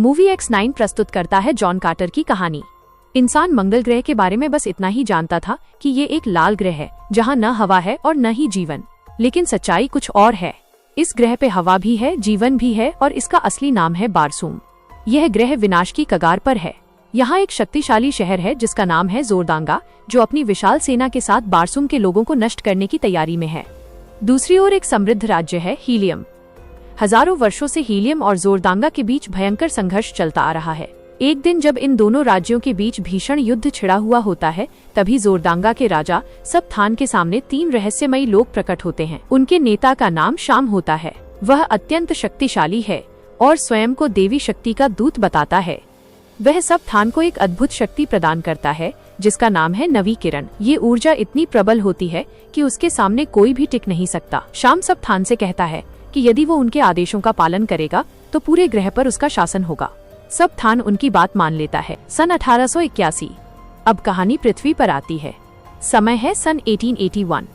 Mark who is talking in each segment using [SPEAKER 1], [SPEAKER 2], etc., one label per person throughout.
[SPEAKER 1] Movie X9 प्रस्तुत करता है जॉन कार्टर की कहानी। इंसान मंगल ग्रह के बारे में बस इतना ही जानता था कि ये एक लाल ग्रह है जहाँ न हवा है और न ही जीवन, लेकिन सच्चाई कुछ और है। इस ग्रह पे हवा भी है, जीवन भी है और इसका असली नाम है बारसूम। यह ग्रह विनाश की कगार पर है। यहाँ एक शक्तिशाली शहर है जिसका नाम है जोरदांगा, जो अपनी विशाल सेना के साथ बारसूम के लोगों को नष्ट करने की तैयारी में है। दूसरी ओर एक समृद्ध राज्य है हीलियम। हजारों वर्षों से हीलियम और जोरदांगा के बीच भयंकर संघर्ष चलता आ रहा है। एक दिन जब इन दोनों राज्यों के बीच भीषण युद्ध छिड़ा हुआ होता है, तभी जोरदांगा के राजा सबथान के सामने 3 रहस्यमयी लोग प्रकट होते हैं। उनके नेता का नाम शाम होता है। वह अत्यंत शक्तिशाली है और स्वयं को देवी शक्ति का दूत बताता है। वह सबथान को एक अद्भुत शक्ति प्रदान करता है जिसका नाम है नवी किरण। ये ऊर्जा इतनी प्रबल होती है कि उसके सामने कोई भी टिक नहीं सकता। शाम सबथान से कहता है कि यदि वो उनके आदेशों का पालन करेगा तो पूरे ग्रह पर उसका शासन होगा। सबथान उनकी बात मान लेता है। सन 1881। अब कहानी पृथ्वी पर आती है। समय है सन 1881।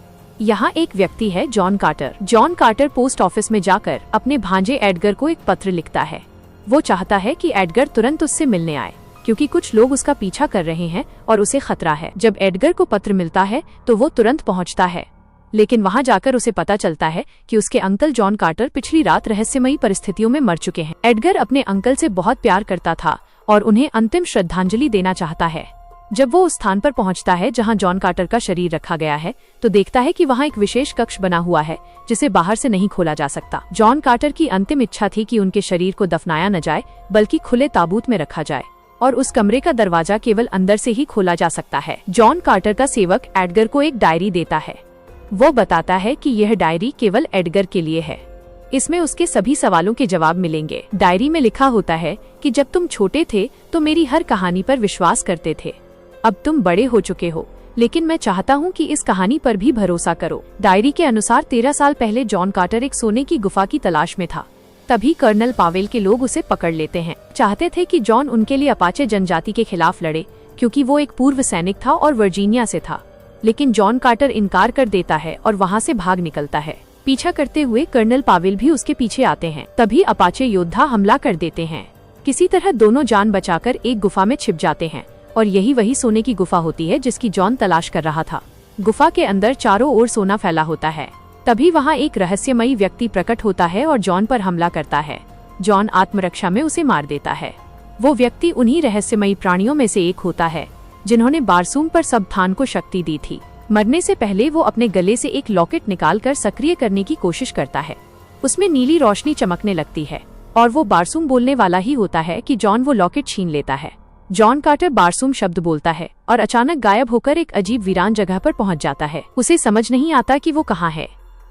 [SPEAKER 1] यहाँ एक व्यक्ति है John Carter. John Carter post office में जाकर अपने भांजे एडगर को एक पत्र लिखता है। वो चाहता है कि एडगर तुरंत उससे मिलने आए क्योंकि कुछ लोग उसका पीछा कर रहे हैं और उसे खतरा है। जब एडगर को पत्र मिलता है तो वो तुरंत पहुँचता है, लेकिन वहां जाकर उसे पता चलता है कि उसके अंकल जॉन कार्टर पिछली रात रहस्यमयी परिस्थितियों में मर चुके हैं। एडगर अपने अंकल से बहुत प्यार करता था और उन्हें अंतिम श्रद्धांजलि देना चाहता है। जब वो उस स्थान पर पहुंचता है जहां जॉन कार्टर का शरीर रखा गया है, तो देखता है कि वहां एक विशेष कक्ष बना हुआ है जिसे बाहर से नहीं खोला जा सकता। जॉन कार्टर की अंतिम इच्छा थी कि उनके शरीर को दफनाया न जाए बल्कि खुले ताबूत में रखा जाए और उस कमरे का दरवाजा केवल अंदर से ही खोला जा सकता है। जॉन कार्टर का सेवक एडगर को एक डायरी देता है। वो बताता है कि यह डायरी केवल एडगर के लिए है। इसमें उसके सभी सवालों के जवाब मिलेंगे। डायरी में लिखा होता है कि जब तुम छोटे थे तो मेरी हर कहानी पर विश्वास करते थे। अब तुम बड़े हो चुके हो, लेकिन मैं चाहता हूँ कि इस कहानी पर भी भरोसा करो। डायरी के अनुसार 13 साल पहले जॉन कार्टर एक सोने की गुफा की तलाश में था। तभी कर्नल पावेल के लोग उसे पकड़ लेते हैं। चाहते थे कि जॉन उनके लिए अपाचे जनजाति के खिलाफ लड़े क्योंकि वो एक पूर्व सैनिक था और वर्जीनिया से था, लेकिन जॉन कार्टर इनकार कर देता है और वहाँ से भाग निकलता है। पीछा करते हुए कर्नल पावेल भी उसके पीछे आते हैं। तभी अपाचे योद्धा हमला कर देते हैं। किसी तरह दोनों जान बचाकर एक गुफा में छिप जाते हैं और यही वही सोने की गुफा होती है जिसकी जॉन तलाश कर रहा था। गुफा के अंदर चारों ओर सोना फैला होता है। तभी वहाँ एक रहस्यमयी व्यक्ति प्रकट होता है और जॉन पर हमला करता है। जॉन आत्मरक्षा में उसे मार देता है। वो व्यक्ति उन्हीं रहस्यमयी प्राणियों में से एक होता है जिन्होंने बारसूम पर सबथान को शक्ति दी थी। मरने से पहले वो अपने गले से एक लॉकेट निकालकर सक्रिय करने की कोशिश करता है। उसमें नीली रोशनी चमकने लगती है और वो बारसूम बोलने वाला ही होता है कि जॉन वो लॉकेट छीन लेता है। जॉन कार्टर बारसूम शब्द बोलता है और अचानक गायब होकर एक अजीब वीरान जगह पर पहुंच जाता है। उसे समझ नहीं आता कि वो कहाँ है,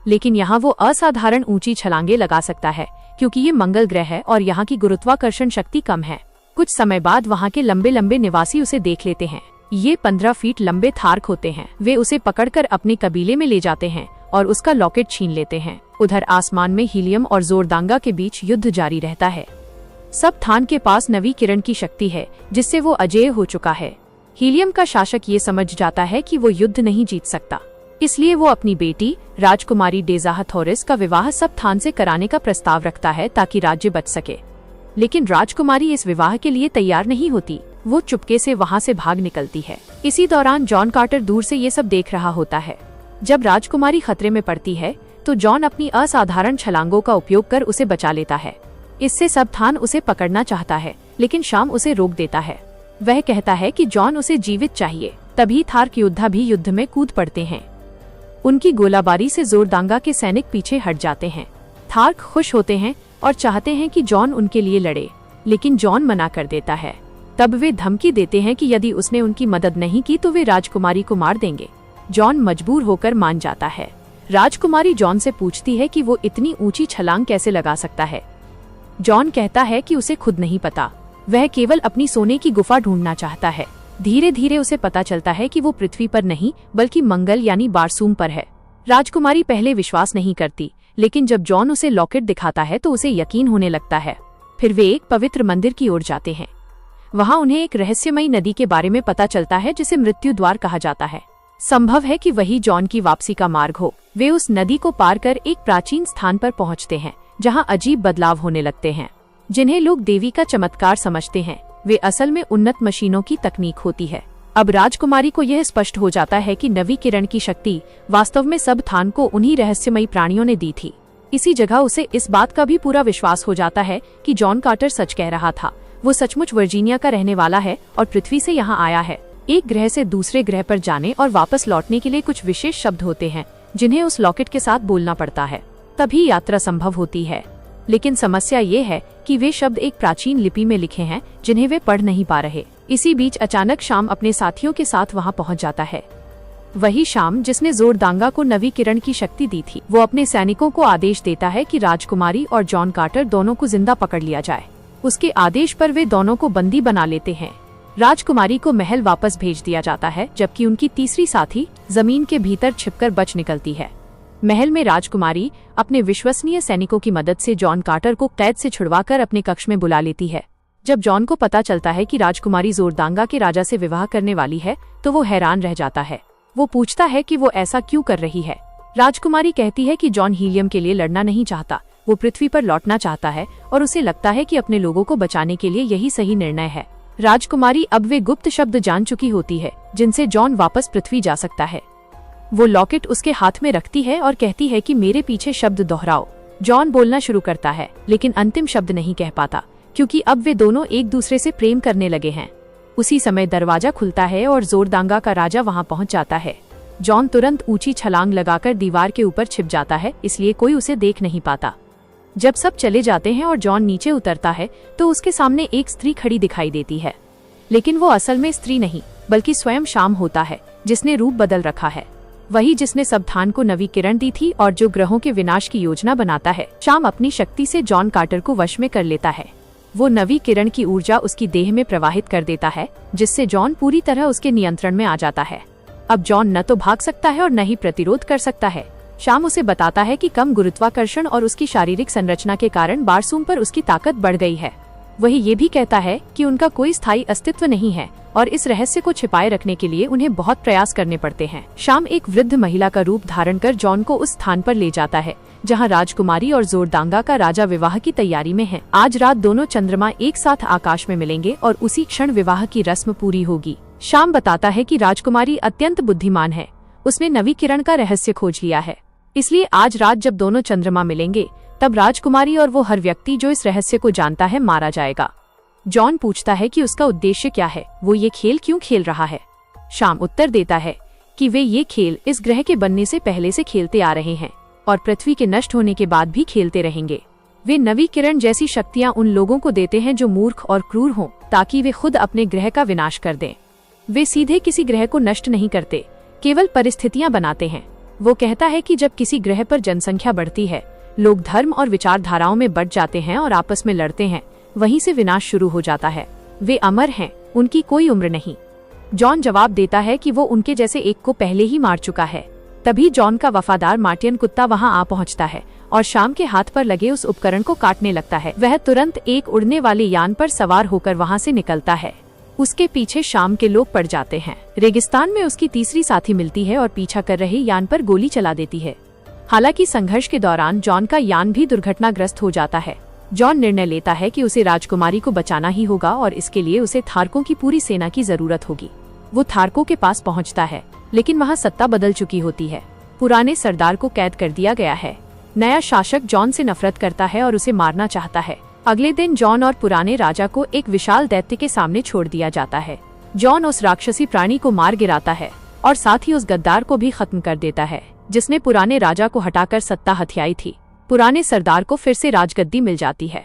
[SPEAKER 1] लेकिन यहाँ वो असाधारण ऊंची छलांगे लगा सकता है क्योंकि ये मंगल ग्रह है और यहाँ की गुरुत्वाकर्षण शक्ति कम है। कुछ समय बाद वहाँ के लंबे लंबे निवासी उसे देख लेते हैं। ये 15 फीट लंबे थार्क होते हैं। वे उसे पकड़कर अपने कबीले में ले जाते हैं और उसका लॉकेट छीन लेते हैं। उधर आसमान में हीलियम और जोरदांगा के बीच युद्ध जारी रहता है। सबथान के पास नवी किरण की शक्ति है जिससे वो अजेय हो चुका है। हीलियम का शासक ये समझ जाता है कि वो युद्ध नहीं जीत सकता, इसलिए वो अपनी बेटी राजकुमारी डेजाहथोरिस का विवाह सबथान से कराने का प्रस्ताव रखता है ताकि राज्य बच सके। लेकिन राजकुमारी इस विवाह के लिए तैयार नहीं होती। वो चुपके से वहाँ से भाग निकलती है। इसी दौरान जॉन कार्टर दूर से ये सब देख रहा होता है। जब राजकुमारी खतरे में पड़ती है तो जॉन अपनी असाधारण छलांगों का उपयोग कर उसे बचा लेता है। इससे सबथान उसे पकड़ना चाहता है, लेकिन शाम उसे रोक देता है। वह कहता है कि जॉन उसे जीवित चाहिए। तभी थार्क योद्धा भी युद्ध में कूद पड़ते हैं। उनकी गोलाबारी से जोरदांगा के सैनिक पीछे हट जाते हैं। थार्क खुश होते हैं और चाहते हैं कि जॉन उनके लिए लड़े, लेकिन जॉन मना कर देता है। तब वे धमकी देते हैं कि यदि उसने उनकी मदद नहीं की तो वे राजकुमारी को मार देंगे। जॉन मजबूर होकर मान जाता है। राजकुमारी जॉन से पूछती है कि वो इतनी ऊंची छलांग कैसे लगा सकता है। जॉन कहता है कि उसे खुद नहीं पता, वह केवल अपनी सोने की गुफा ढूंढना चाहता है। धीरे धीरे उसे पता चलता है कि वो पृथ्वी पर नहीं बल्कि मंगल यानी बारसूम पर है। राजकुमारी पहले विश्वास नहीं करती, लेकिन जब जॉन उसे लॉकेट दिखाता है तो उसे यकीन होने लगता है। फिर वे एक पवित्र मंदिर की ओर जाते हैं। वहाँ उन्हें एक रहस्यमयी नदी के बारे में पता चलता है जिसे मृत्यु द्वार कहा जाता है। संभव है कि वही जॉन की वापसी का मार्ग हो। वे उस नदी को पार कर एक प्राचीन स्थान पर पहुँचते हैं जहाँ अजीब बदलाव होने लगते हैं। जिन्हें लोग देवी का चमत्कार समझते हैं, वे असल में उन्नत मशीनों की तकनीक होती है। अब राजकुमारी को यह स्पष्ट हो जाता है कि नवी किरण की शक्ति वास्तव में सब थान को उन्हीं रहस्यमयी प्राणियों ने दी थी। इसी जगह उसे इस बात का भी पूरा विश्वास हो जाता है कि जॉन कार्टर सच कह रहा था। वो सचमुच वर्जीनिया का रहने वाला है और पृथ्वी से यहाँ आया है। एक ग्रह से दूसरे ग्रह पर जाने और वापस लौटने के लिए कुछ विशेष शब्द होते हैं जिन्हें उस लॉकेट के साथ बोलना पड़ता है, तभी यात्रा संभव होती है। लेकिन समस्या ये है कि वे शब्द एक प्राचीन लिपि में लिखे हैं जिन्हें वे पढ़ नहीं पा रहे। इसी बीच अचानक शाम अपने साथियों के साथ वहाँ पहुँच जाता है। वही शाम जिसने जोरदांगा को नवी किरण की शक्ति दी थी। वो अपने सैनिकों को आदेश देता है कि राजकुमारी और जॉन कार्टर दोनों को जिंदा पकड़ लिया जाए। उसके आदेश पर वे दोनों को बंदी बना लेते हैं। राजकुमारी को महल वापस भेज दिया जाता है, जबकि उनकी तीसरी साथी जमीन के भीतर छिपकर बच निकलती है। महल में राजकुमारी अपने विश्वसनीय सैनिकों की मदद से जॉन कार्टर को कैद से छुड़वाकर अपने कक्ष में बुला लेती है। जब जॉन को पता चलता है कि राजकुमारी जोरदांगा के राजा से विवाह करने वाली है तो वो हैरान रह जाता है। वो पूछता है कि वो ऐसा क्यों कर रही है। राजकुमारी कहती है कि जॉन हीलियम के लिए लड़ना नहीं चाहता, वो पृथ्वी पर लौटना चाहता है और उसे लगता है कि अपने लोगों को बचाने के लिए यही सही निर्णय है। राजकुमारी अब वे गुप्त शब्द जान चुकी होती है जिनसे जॉन वापस पृथ्वी जा सकता है। वो लॉकेट उसके हाथ में रखती है और कहती है कि मेरे पीछे शब्द दोहराओ। जॉन बोलना शुरू करता है लेकिन अंतिम शब्द नहीं कह पाता क्योंकि अब वे दोनों एक दूसरे से प्रेम करने लगे हैं। उसी समय दरवाजा खुलता है और जोरदांगा का राजा वहां पहुंच जाता है। जॉन तुरंत ऊंची छलांग लगाकर दीवार के ऊपर छिप जाता है, इसलिए कोई उसे देख नहीं पाता। जब सब चले जाते हैं और जॉन नीचे उतरता है तो उसके सामने एक स्त्री खड़ी दिखाई देती है, लेकिन वो असल में स्त्री नहीं बल्कि स्वयं शाम होता है जिसने रूप बदल रखा है। वही जिसने सब थान को नवी किरण दी थी और जो ग्रहों के विनाश की योजना बनाता है। शाम अपनी शक्ति से जॉन कार्टर को वश में कर लेता है। वो नवी किरण की ऊर्जा उसकी देह में प्रवाहित कर देता है, जिससे जॉन पूरी तरह उसके नियंत्रण में आ जाता है। अब जॉन न तो भाग सकता है और न ही प्रतिरोध कर सकता है। शाम उसे बताता है कि कम गुरुत्वाकर्षण और उसकी शारीरिक संरचना के कारण बारसूम पर उसकी ताकत बढ़ गई है। वही ये भी कहता है कि उनका कोई स्थायी अस्तित्व नहीं है और इस रहस्य को छिपाए रखने के लिए उन्हें बहुत प्रयास करने पड़ते हैं। शाम एक वृद्ध महिला का रूप धारण कर जॉन को उस स्थान पर ले जाता है जहां राजकुमारी और जोरदांगा का राजा विवाह की तैयारी में है। आज रात दोनों चंद्रमा एक साथ आकाश में मिलेंगे और उसी क्षण विवाह की रस्म पूरी होगी। शाम बताता है कि राजकुमारी अत्यंत बुद्धिमान है, उसने नवी किरण का रहस्य खोज लिया है, इसलिए आज रात जब दोनों चंद्रमा मिलेंगे तब राजकुमारी और वो हर व्यक्ति जो इस रहस्य को जानता है मारा जाएगा। जॉन पूछता है कि उसका उद्देश्य क्या है, वो ये खेल क्यों खेल रहा है। शाम उत्तर देता है कि वे ये खेल इस ग्रह के बनने से पहले से खेलते आ रहे हैं और पृथ्वी के नष्ट होने के बाद भी खेलते रहेंगे। वे नवी किरण जैसी शक्तियां उन लोगों को देते हैं जो मूर्ख और क्रूर हों, ताकि वे खुद अपने ग्रह का विनाश कर दें। वे सीधे किसी ग्रह को नष्ट नहीं करते, केवल परिस्थितियां बनाते हैं। वो कहता है कि जब किसी ग्रह पर जनसंख्या बढ़ती है, लोग धर्म और विचारधाराओं में बढ़ जाते हैं और आपस में लड़ते हैं, वहीं से विनाश शुरू हो जाता है। वे अमर हैं, उनकी कोई उम्र नहीं। जॉन जवाब देता है कि वो उनके जैसे एक को पहले ही मार चुका है। तभी जॉन का वफादार मार्टियन कुत्ता वहां आ पहुंचता है और शाम के हाथ पर लगे उस उपकरण को काटने लगता है। वह तुरंत एक उड़ने वाले यान पर सवार होकर वहां से निकलता है। उसके पीछे शाम के लोग पड़ जाते हैं। रेगिस्तान में उसकी तीसरी साथी मिलती है और पीछा कर रहे यान पर गोली चला देती है। हालांकि संघर्ष के दौरान जॉन का यान भी दुर्घटनाग्रस्त हो जाता है। जॉन निर्णय लेता है कि उसे राजकुमारी को बचाना ही होगा और इसके लिए उसे थारकों की पूरी सेना की जरूरत होगी। वो थारकों के पास पहुंचता है, लेकिन वहां सत्ता बदल चुकी होती है। पुराने सरदार को कैद कर दिया गया है। नया शासक जॉन से नफरत करता है और उसे मारना चाहता है। अगले दिन जॉन और पुराने राजा को एक विशाल दैत्य के सामने छोड़ दिया जाता है। जॉन उस राक्षसी प्राणी को मार गिराता है और साथ ही उस गद्दार को भी खत्म कर देता है जिसने पुराने राजा को हटाकर सत्ता हथियाई थी। पुराने सरदार को फिर से राजगद्दी मिल जाती है।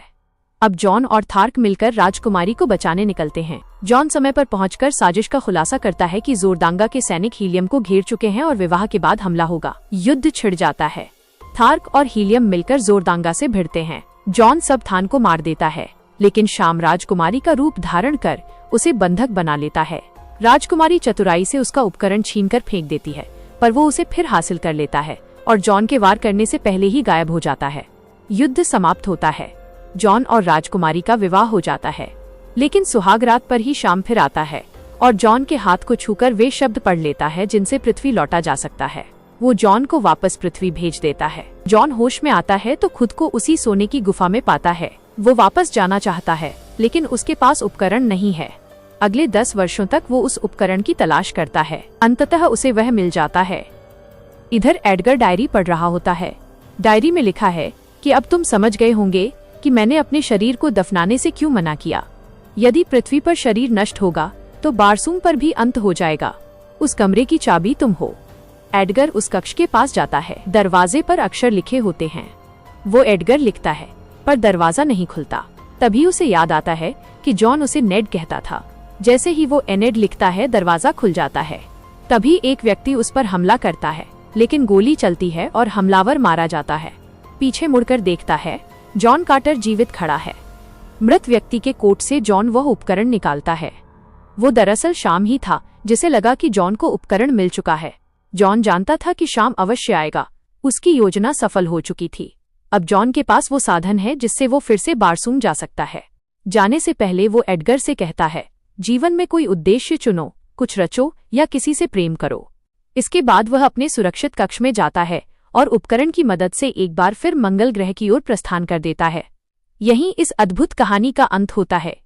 [SPEAKER 1] अब जॉन और थार्क मिलकर राजकुमारी को बचाने निकलते हैं। जॉन समय पर पहुंचकर साजिश का खुलासा करता है कि जोरदांगा के सैनिक हीलियम को घेर चुके हैं और विवाह के बाद हमला होगा। युद्ध छिड़ जाता है। थार्क और हीलियम मिलकर जोरदांगा से भिड़ते हैं। जॉन सब थान को मार देता है, लेकिन शाम राजकुमारी का रूप धारण कर उसे बंधक बना लेता है। राजकुमारी चतुराई से उसका उपकरण छीनकर फेंक देती है, पर वो उसे फिर हासिल कर लेता है और जॉन के वार करने से पहले ही गायब हो जाता है। युद्ध समाप्त होता है। जॉन और राजकुमारी का विवाह हो जाता है, लेकिन सुहाग रात पर ही शाम फिर आता है और जॉन के हाथ को छूकर वे शब्द पढ़ लेता है जिनसे पृथ्वी लौटा जा सकता है। वो जॉन को वापस पृथ्वी भेज देता है। जॉन होश में आता है तो खुद को उसी सोने की गुफा में पाता है वो वापस जाना चाहता है, लेकिन उसके पास उपकरण नहीं है। अगले 10 वर्षों तक वो उस उपकरण की तलाश करता है। अंततः उसे वह मिल जाता है। इधर एडगर डायरी पढ़ रहा होता है। डायरी में लिखा है कि अब तुम समझ गए होंगे कि मैंने अपने शरीर को दफनाने से क्यों मना किया। यदि पृथ्वी पर शरीर नष्ट होगा तो बारसूम पर भी अंत हो जाएगा। उस कमरे की चाबी तुम हो। एडगर उस कक्ष के पास जाता है। दरवाजे पर अक्षर लिखे होते हैं। वो एडगर लिखता है, पर दरवाजा नहीं खुलता। तभी उसे याद आता है कि जॉन उसे नेड कहता था। जैसे ही वो एनेड लिखता है, दरवाजा खुल जाता है। तभी एक व्यक्ति उस पर हमला करता है, लेकिन गोली चलती है और हमलावर मारा जाता है। पीछे मुड़कर देखता है, जॉन कार्टर जीवित खड़ा है। मृत व्यक्ति के कोट से जॉन वह उपकरण निकालता है। वो दरअसल शाम ही था, जिसे लगा कि जॉन को उपकरण मिल चुका है। जॉन जानता था कि शाम अवश्य आएगा। उसकी योजना सफल हो चुकी थी। अब जॉन के पास वो साधन है जिससे वो फिर से बारसूम जा सकता है। जाने से पहले वो एडगर से कहता है, जीवन में कोई उद्देश्य चुनो, कुछ रचो या किसी से प्रेम करो। इसके बाद वह अपने सुरक्षित कक्ष में जाता है और उपकरण की मदद से एक बार फिर मंगल ग्रह की ओर प्रस्थान कर देता है। यहीं इस अद्भुत कहानी का अंत होता है।